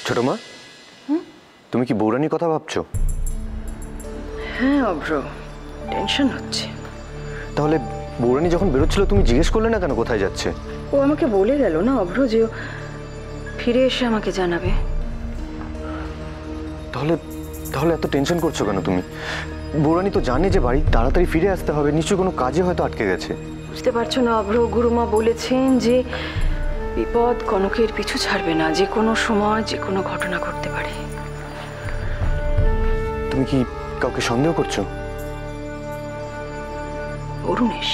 ছোট মা, তুমি কি বৌরানীর কথা ভাবছো? হ্যাঁ অভ্র, টেনশন হচ্ছে। তাহলে বৌরানী যখন বেরোচ্ছিল তুমি জিজ্ঞেস করলে না কেন কোথায় যাচ্ছে? ও আমাকে বলে গেল না অভ্র যে ও ফিরে এসে আমাকে জানাবে। তাহলে তাহলে এত টেনশন করছো কেন তুমি? বৌরানী তো জানে যে বাড়ি তাড়াতাড়ি ফিরে আসতে হবে, নিশ্চয়ই কোনো কাজে হয়তো আটকে গেছে। বুঝতে পারছো না অভ্র, গুরুমা বলেছেন যে বিপদ কনকের পিছু ছাড়বে না, যে কোনো সময় যে কোনো ঘটনা ঘটতে পারে। তুমি কি কাউকে সন্দেহ করছো? অরুণেশ।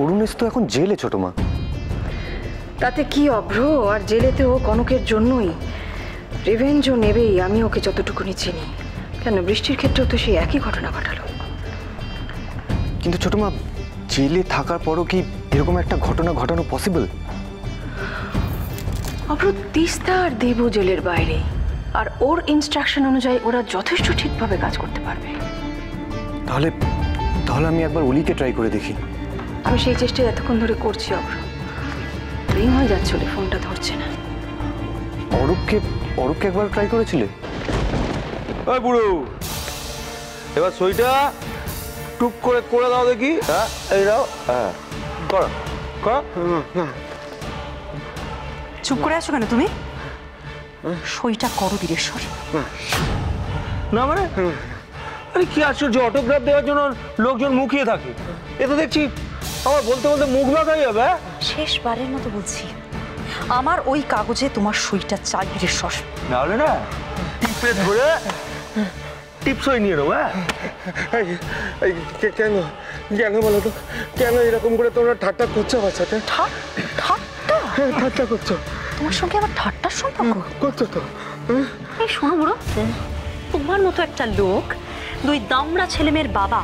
অরুণেশ তো এখন জেলে ছোট মা। তাতে কি অভ্র, আর জেলেতেও কনকের জন্যই রিভেঞ্জও নেবেই, আমি ওকে যতটুকুনি চিনি। কেন, বৃষ্টির ক্ষেত্রেও তো সেই একই ঘটনা ঘটালো। কিন্তু ছোট মা, জেলে থাকার পরও কি এরকম একটা ঘটনা ঘটানো পসিবল? অভ্র, তিস্তা আর দেবু জেলের বাইরে, আর ওর ইনস্ট্রাকশন অনুযায়ী ওরা যথেষ্ট ঠিকভাবে কাজ করতে পারবে। তাহলে তাহলে আমি একবার অলিকে ট্রাই করে দেখি। আমি সেই চেষ্টায় এতক্ষণ ধরে করছি অভ্র। রিং হয়ে যাচ্ছিল, ফোনটা ধরছে না। অরূপকে একবার ট্রাই করেছিলে? ওই বুড়ো, এবার সইটা টুক করে করে দাও দেখি। হ্যাঁ, এই দাও। হ্যাঁ, করো করো। চুপ করে আছো কেন তুমি? সইটা করো বীরেশ্বর। না মানে, আরে কি আশ্চর্য, অটোগ্রাফ দেওয়ার জন্য লোকজন মুখিয়ে থাকে। এ তো দেখছি আমার বলতে বলতে মুখ ব্যথা হয়ে যাবে। শেষবারের মতো বলছি, আমার ওই কাগজে তোমার সইটা চাই বীরেশ্বর। না হলে না টিপে ধরে টিপসই নিয়ে নেবো। কেন কেন বলো তো, কেন এরকম করে তোমরা ঠাট্টা করছো আমার সাথে? ঠাট্টা করছো? তোমার সঙ্গে আমার ঠাট্টার সম্পর্ক করছো তো? এই শোনো বুড়ো, তোমার মতো একটা লোক, দুই দামড়া ছেলেমেয়ের বাবা,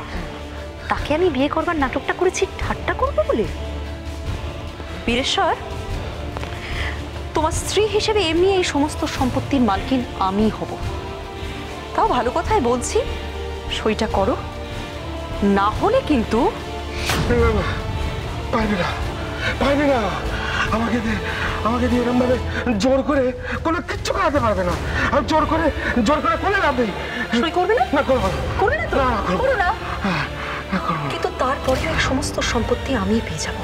তাকে আমি বিয়ে করবার নাটকটা করেছি ঠাট্টা করবো বলে? বীরেশ্বর, তোমার স্ত্রী হিসেবে এমনি এই সমস্ত সম্পত্তির মালকিন আমি হব। তাও ভালো কথাই বলছি, সইটা করো, না হলে কিন্তু। পারবে না, পারবে না। আমাকে দিয়ে এরকম ভাবে জোর করে কোনো কিচ্ছু করাতে পারবে না। আর জোর করে করে লাভ নেই। সই করবে না? না, করবো না। করবে না তো? করো না। করবো না। কিন্তু তারপরে এই সমস্ত সম্পত্তি আমি পেয়ে যাব,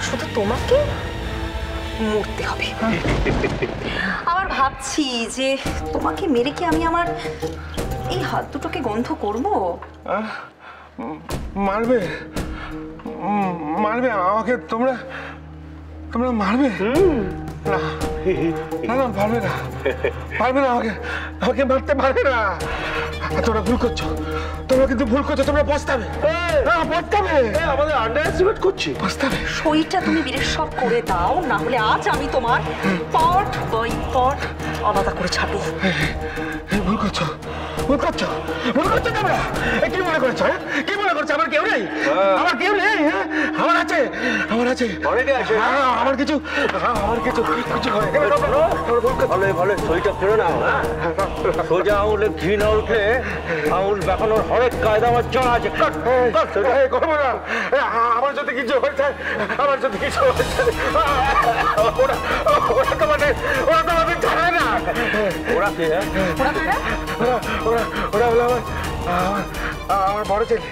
শুধু তোমাকে মরতে হবে। আবার ভাবছি যে তোমাকে মেরে কি আমি আমার এই হাত দুটোকে গন্ধ করব? মারবে মারবে আমাকে? তোমরা মারবে? না না না, পারবে না, পারবে না। আমাকে মারতে পারবে না। তোমরা ভুল করছো, তোমরা কিন্তু ভুল করছো। তোমরা পস্তাবে, পস্তাবে। আমাদের আন্ডার এস্টিমেট করছি। পস্তাবে। সইটা তুমি বীরেশ্বর করে দাও, না হলে আজ আমি তোমার পার্ট বাই পার্ট আলাদা করে ছাড়বো। ভুল করছো, ভুল করছো, ভুল করছো তোমরা। কি মনে করছো? কি মনে করছো আমার কেউ নেই? আমার কেউ নেই? আমার আছে, আমার আছে, অনেকে আছে। আমার কিছু ভালো ভালো সইটা ফেরো না। সোজা আঙুলে ঘি না উঠলে আঙুল বেঁকানোর হরেক কায়দা আমার জানা আছে। করবো না। আমার যদি কিছু হয়েছে, ওরা তোমাদের জানে না। ওরা কে? ওরা হলো আমার বড় ছেলে।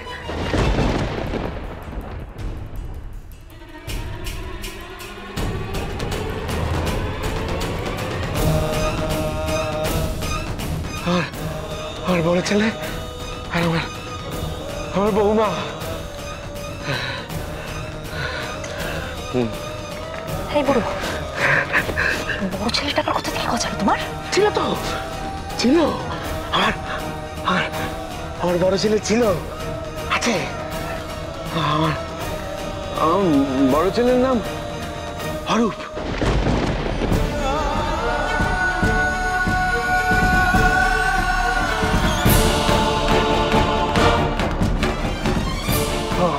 আমার বড় ছেলে আর আমার বৌমা। এই বুড়ো, বড় ছেলেটার কথা থেকে কথা তোমার ছিল তো? ছিল। আমার বড় ছেলে ছিল, আছে। আমার বড় ছেলের নাম অরূপ।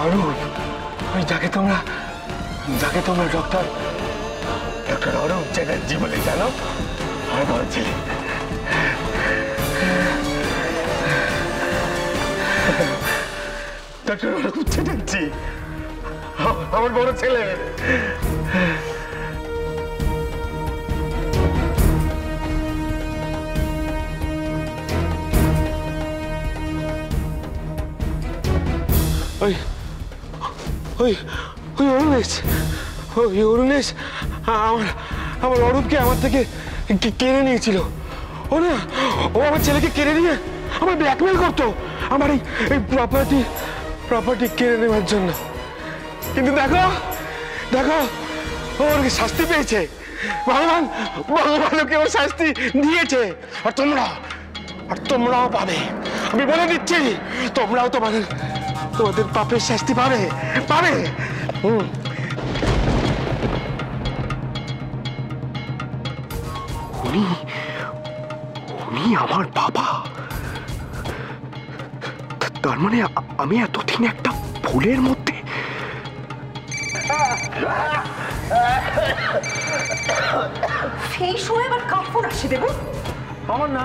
অরূপ, ওই যাকে তোমরা ডক্টর অরূপ চ্যাটার্জি বলে জানো, আমার বড় ছেলে। ডক্টর অরূপ চ্যাটার্জি আমার বড় ছেলে। ওই ওই অরুণেশ আমার আমার অরূপকে আমার থেকে কেড়ে নিয়েছিল। ও না, ও আমার ছেলেকে কেড়ে নিয়ে আমার ব্ল্যাকমেল করতো আমার এই প্রপার্টি কেড়ে নেওয়ার জন্য। কিন্তু দেখো দেখো, ওর শাস্তি পেয়েছে, ভগবান ওকে ওর শাস্তি দিয়েছে। আর তোমরাও পাবে, আমি বলে দিচ্ছি, তোমরাও তোমাদের পাপের শাস্তি পাবে। উনি আমার বাবা, তার মানে আমি এতদিন একটা ভুলের মধ্যে। সেই সময় আবার কার ফোন আসে দেবো? আমার না।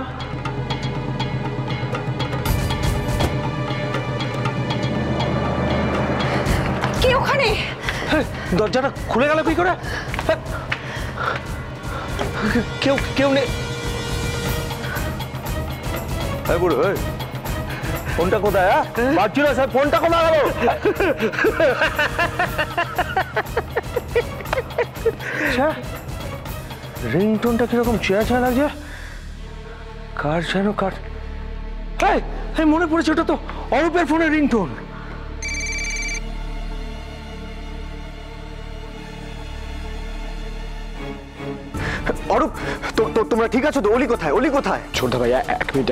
কে ওখানে? দরজাটা খুলে গেল কি করে? কেউ নেই। বুড়ো ফোনটা কোথায়? পাচ্ছি না স্যার, ফোনটা কোথায় গেল? রিংটোনটা কিরকম চেয়া লাগছে, কার যেন কার। মনে পড়েছে, ওটা তো অরূপের ফোনের রিংটোন। অরূপ, তোমরা ঠিক আছো তো? অলি কোথায়? ছোটদা ভাই, এক মিনিট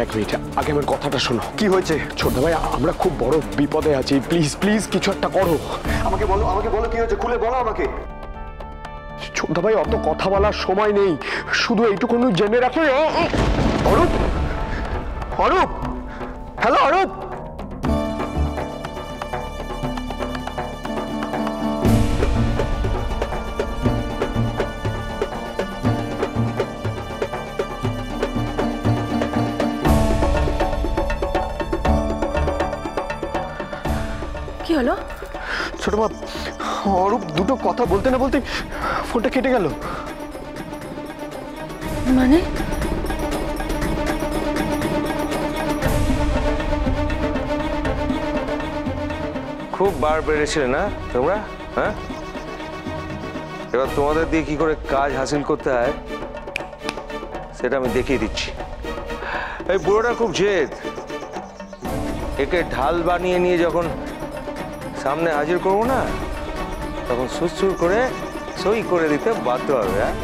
আগে আমার কথাটা শোনো। কি হয়েছে? ছোটদা ভাই, আমরা খুব বড় বিপদে আছি, প্লিজ কিছু একটা করো। আমাকে বলো কি হয়েছে, খুলে বলো আমাকে। ছোটদা ভাই, অত কথা বলার সময় নেই, শুধু এইটুকু জেনে রাখো। অরূপ, হ্যালো অরূপ। কি হলো? ছোট মা, অরূপ দুটো কথা বলতে না বলতে ফোনটা কেটে গেল। মানে? খুব বার বেড়েছিলে না তোমরা? হ্যাঁ, এবার তোমাদের দিয়ে কি করে কাজ হাসিল করতে হয় সেটা আমি দেখিয়ে দিচ্ছি। এই বুড়োটা খুব জেদ, একে ঢাল বানিয়ে নিয়ে যখন সামনে হাজির করবো না, তখন সুরসুর করে সই করে দিতে বাধ্য হবে। হ্যাঁ,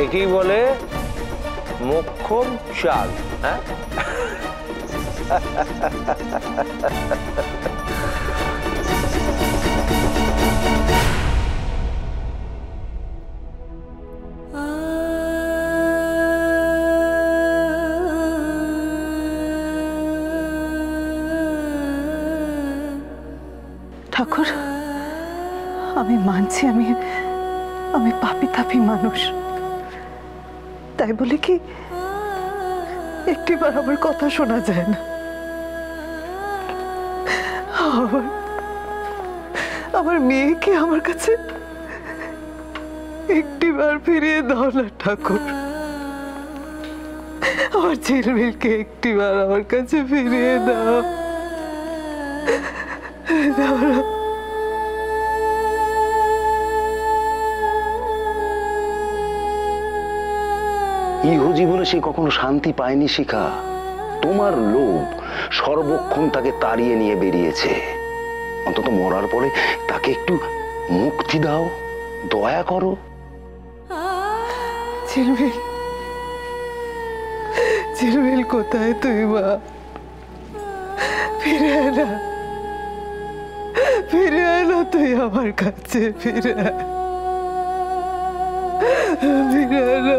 একেই বলে মোক্ষম চাল। হ্যাঁ, ঠাকুর, আমি মানছি আমি পাপী তাপী মানুষ, তাই বলে কি একটিবার আমার কথা শোনা যায় না? আমার মেয়েকে আমার কাছে একটিবার ফিরিয়ে দাও না ঠাকুর। আমার ঝিলমিলকে একটিবার আমার কাছে ফিরিয়ে দাও। ইহজীবনে সে কখনো শান্তি পায়নি শিখা। তোমার লোভ সর্বক্ষণ তাকে তাড়িয়ে নিয়ে বেরিয়েছে। অন্তত মরার পরে তাকে একটু মুক্তি দাও, দয়া করো। ঝিলমিল কোথায় তুই মা? ফিরে আয় না তুই আমার কাছে, ফিরে আয় না।